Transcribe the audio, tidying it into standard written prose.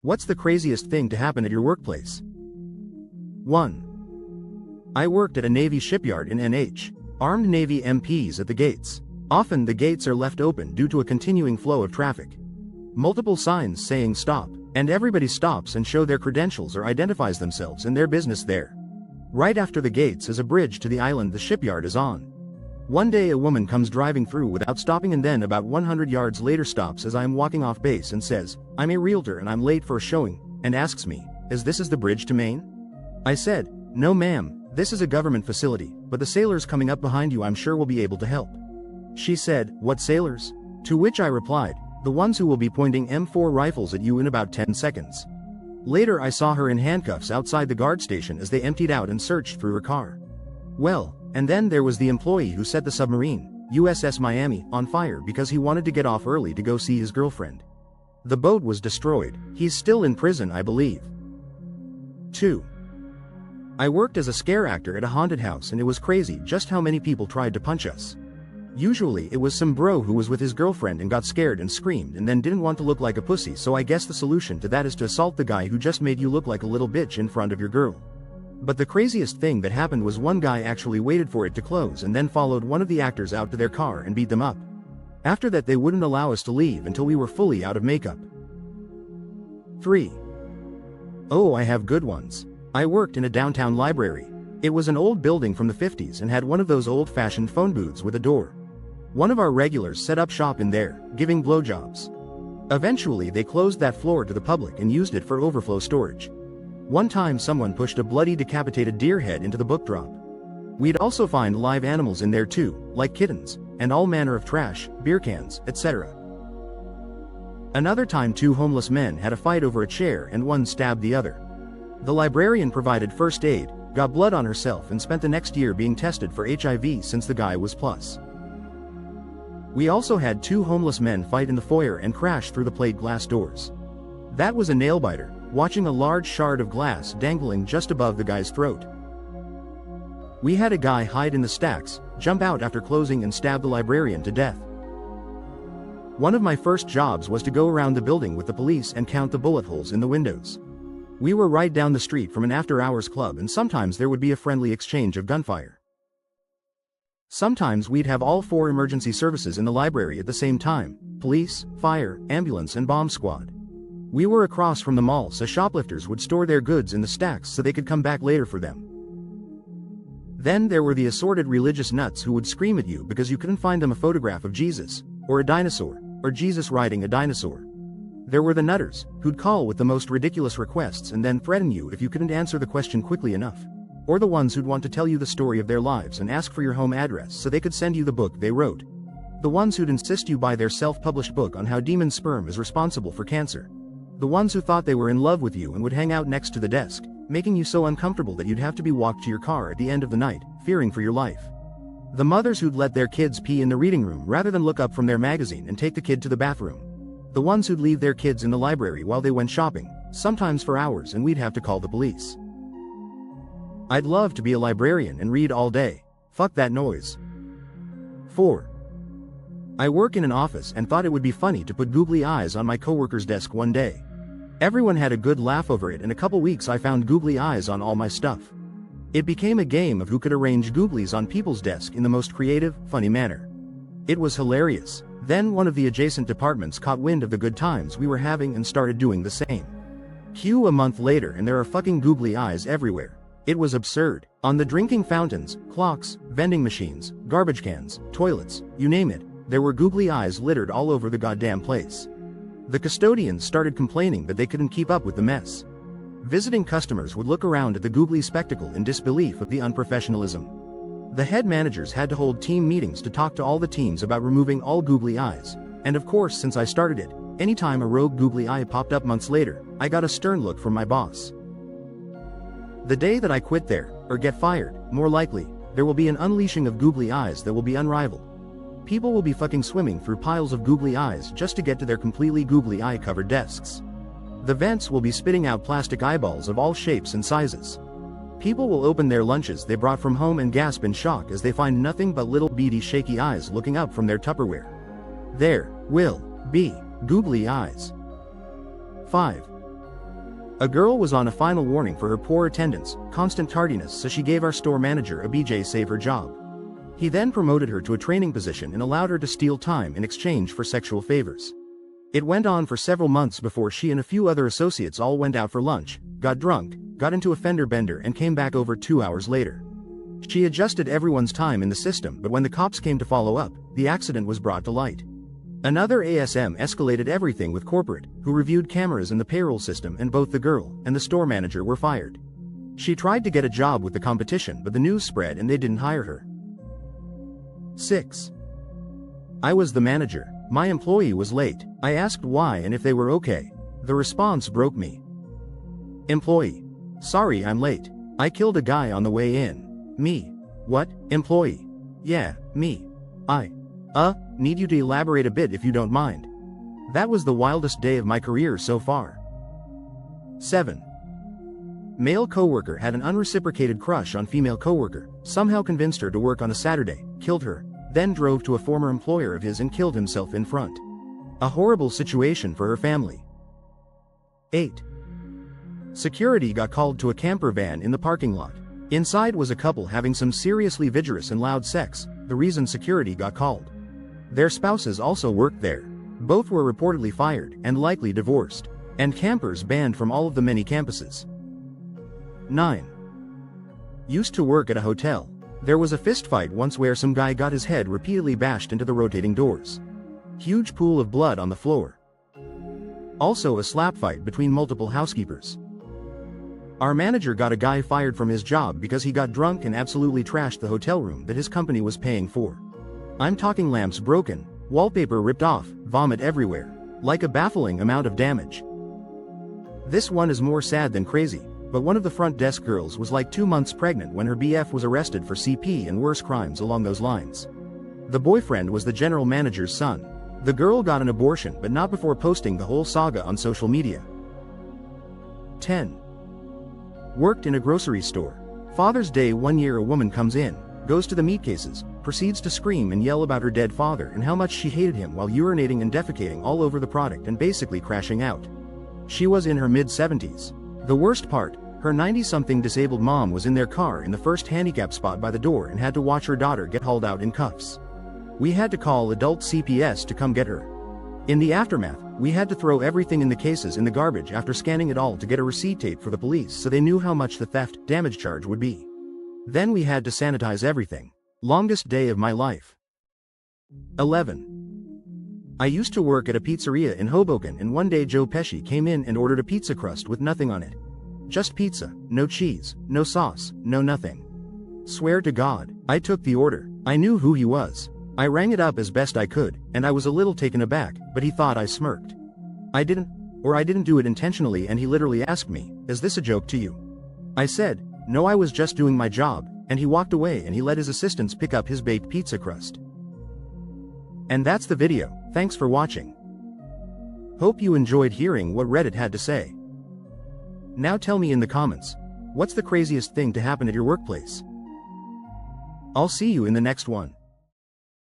What's the craziest thing to happen at your workplace? 1. I worked at a Navy shipyard in NH. Armed Navy MPs at the gates. Often the gates are left open due to a continuing flow of traffic. Multiple signs saying stop, and everybody stops and show their credentials or identifies themselves and their business there. Right after the gates is a bridge to the island the shipyard is on. One day a woman comes driving through without stopping and then about 100 yards later stops as I am walking off base and says, "I'm a realtor and I'm late for a showing," and asks me, "Is this the bridge to Maine?" I said, "No ma'am, this is a government facility, but the sailors coming up behind you I'm sure will be able to help." She said, "What sailors?" To which I replied, "The ones who will be pointing M4 rifles at you in about 10 seconds. Later I saw her in handcuffs outside the guard station as they emptied out and searched through her car. Well, and then there was the employee who set the submarine, USS Miami, on fire because he wanted to get off early to go see his girlfriend. The boat was destroyed. He's still in prison, I believe. 2. I worked as a scare actor at a haunted house and it was crazy just how many people tried to punch us. Usually it was some bro who was with his girlfriend and got scared and screamed and then didn't want to look like a pussy, so I guess the solution to that is to assault the guy who just made you look like a little bitch in front of your girl. But the craziest thing that happened was one guy actually waited for it to close and then followed one of the actors out to their car and beat them up. After that they wouldn't allow us to leave until we were fully out of makeup. 3. Oh, I have good ones. I worked in a downtown library. It was an old building from the 50s and had one of those old-fashioned phone booths with a door. One of our regulars set up shop in there, giving blowjobs. Eventually they closed that floor to the public and used it for overflow storage. One time someone pushed a bloody decapitated deer head into the book drop. We'd also find live animals in there too, like kittens, and all manner of trash, beer cans, etc. Another time 2 homeless men had a fight over a chair and one stabbed the other. The librarian provided first aid, got blood on herself and spent the next year being tested for HIV since the guy was plus. We also had 2 homeless men fight in the foyer and crash through the plate glass doors. That was a nail-biter, watching a large shard of glass dangling just above the guy's throat. We had a guy hide in the stacks, jump out after closing and stab the librarian to death. One of my first jobs was to go around the building with the police and count the bullet holes in the windows. We were right down the street from an after-hours club and sometimes there would be a friendly exchange of gunfire. Sometimes we'd have all 4 emergency services in the library at the same time: police, fire, ambulance and bomb squad. We were across from the mall so shoplifters would store their goods in the stacks so they could come back later for them. Then there were the assorted religious nuts who would scream at you because you couldn't find them a photograph of Jesus, or a dinosaur, or Jesus riding a dinosaur. There were the nutters, who'd call with the most ridiculous requests and then threaten you if you couldn't answer the question quickly enough. Or the ones who'd want to tell you the story of their lives and ask for your home address so they could send you the book they wrote. The ones who'd insist you buy their self-published book on how demon sperm is responsible for cancer. The ones who thought they were in love with you and would hang out next to the desk, making you so uncomfortable that you'd have to be walked to your car at the end of the night, fearing for your life. The mothers who'd let their kids pee in the reading room rather than look up from their magazine and take the kid to the bathroom. The ones who'd leave their kids in the library while they went shopping, sometimes for hours, and we'd have to call the police. I'd love to be a librarian and read all day. Fuck that noise. 4. I work in an office and thought it would be funny to put googly eyes on my coworker's desk one day. Everyone had a good laugh over it. In a couple weeks I found googly eyes on all my stuff. It became a game of who could arrange googlies on people's desk in the most creative, funny manner. It was hilarious. Then one of the adjacent departments caught wind of the good times we were having and started doing the same. Cue a month later and there are fucking googly eyes everywhere. It was absurd. On the drinking fountains, clocks, vending machines, garbage cans, toilets, you name it, there were googly eyes littered all over the goddamn place. The custodians started complaining that they couldn't keep up with the mess. Visiting customers would look around at the googly spectacle in disbelief of the unprofessionalism. The head managers had to hold team meetings to talk to all the teams about removing all googly eyes, and of course since I started it, anytime a rogue googly eye popped up months later, I got a stern look from my boss. The day that I quit there, or get fired, more likely, there will be an unleashing of googly eyes that will be unrivaled. People will be fucking swimming through piles of googly eyes just to get to their completely googly eye covered desks. The vents will be spitting out plastic eyeballs of all shapes and sizes. People will open their lunches they brought from home and gasp in shock as they find nothing but little beady shaky eyes looking up from their Tupperware. There will be googly eyes. 5. A girl was on a final warning for her poor attendance, constant tardiness, so she gave our store manager a BJ save her job. He then promoted her to a training position and allowed her to steal time in exchange for sexual favors. It went on for several months before she and a few other associates all went out for lunch, got drunk, got into a fender bender and came back over 2 hours later. She adjusted everyone's time in the system, but when the cops came to follow up, the accident was brought to light. Another ASM escalated everything with corporate, who reviewed cameras in the payroll system, and both the girl and the store manager were fired. She tried to get a job with the competition, but the news spread and they didn't hire her. 6. I was the manager. My employee was late. I asked why and if they were okay. The response broke me. Employee: sorry I'm late. I killed a guy on the way in. Me: what? Employee: yeah, me. I need you to elaborate a bit if you don't mind. That was the wildest day of my career so far. 7. Male coworker had an unreciprocated crush on female coworker, somehow convinced her to work on a Saturday, killed her, then drove to a former employer of his and killed himself in front. A horrible situation for her family. 8. Security got called to a camper van in the parking lot. Inside was a couple having some seriously vigorous and loud sex, the reason security got called. Their spouses also worked there. Both were reportedly fired and likely divorced, and campers banned from all of the many campuses. 9. Used to work at a hotel. There was a fist fight once where some guy got his head repeatedly bashed into the rotating doors. Huge pool of blood on the floor. Also a slap fight between multiple housekeepers. Our manager got a guy fired from his job because he got drunk and absolutely trashed the hotel room that his company was paying for. I'm talking lamps broken, wallpaper ripped off, vomit everywhere. Like a baffling amount of damage. This one is more sad than crazy, but one of the front desk girls was like 2 months pregnant when her BF was arrested for CP and worse crimes along those lines. The boyfriend was the general manager's son. The girl got an abortion but not before posting the whole saga on social media. 10. Worked in a grocery store. Father's Day one year a woman comes in, goes to the meat cases, proceeds to scream and yell about her dead father and how much she hated him while urinating and defecating all over the product and basically crashing out. She was in her mid-70s. The worst part, her 90-something disabled mom was in their car in the first handicap spot by the door and had to watch her daughter get hauled out in cuffs. We had to call adult CPS to come get her. In the aftermath, we had to throw everything in the cases in the garbage after scanning it all to get a receipt tape for the police so they knew how much the theft damage charge would be. Then we had to sanitize everything. Longest day of my life. 11. I used to work at a pizzeria in Hoboken and one day Joe Pesci came in and ordered a pizza crust with nothing on it. Just pizza, no cheese, no sauce, no nothing. Swear to God, I took the order. I knew who he was. I rang it up as best I could, and I was a little taken aback, but he thought I smirked. I didn't do it intentionally, and he literally asked me, "Is this a joke to you?" I said, "No, I was just doing my job," and he walked away and he let his assistants pick up his baked pizza crust. And that's the video. Thanks for watching. Hope you enjoyed hearing what Reddit had to say. Now tell me in the comments, what's the craziest thing to happen at your workplace? I'll see you in the next one.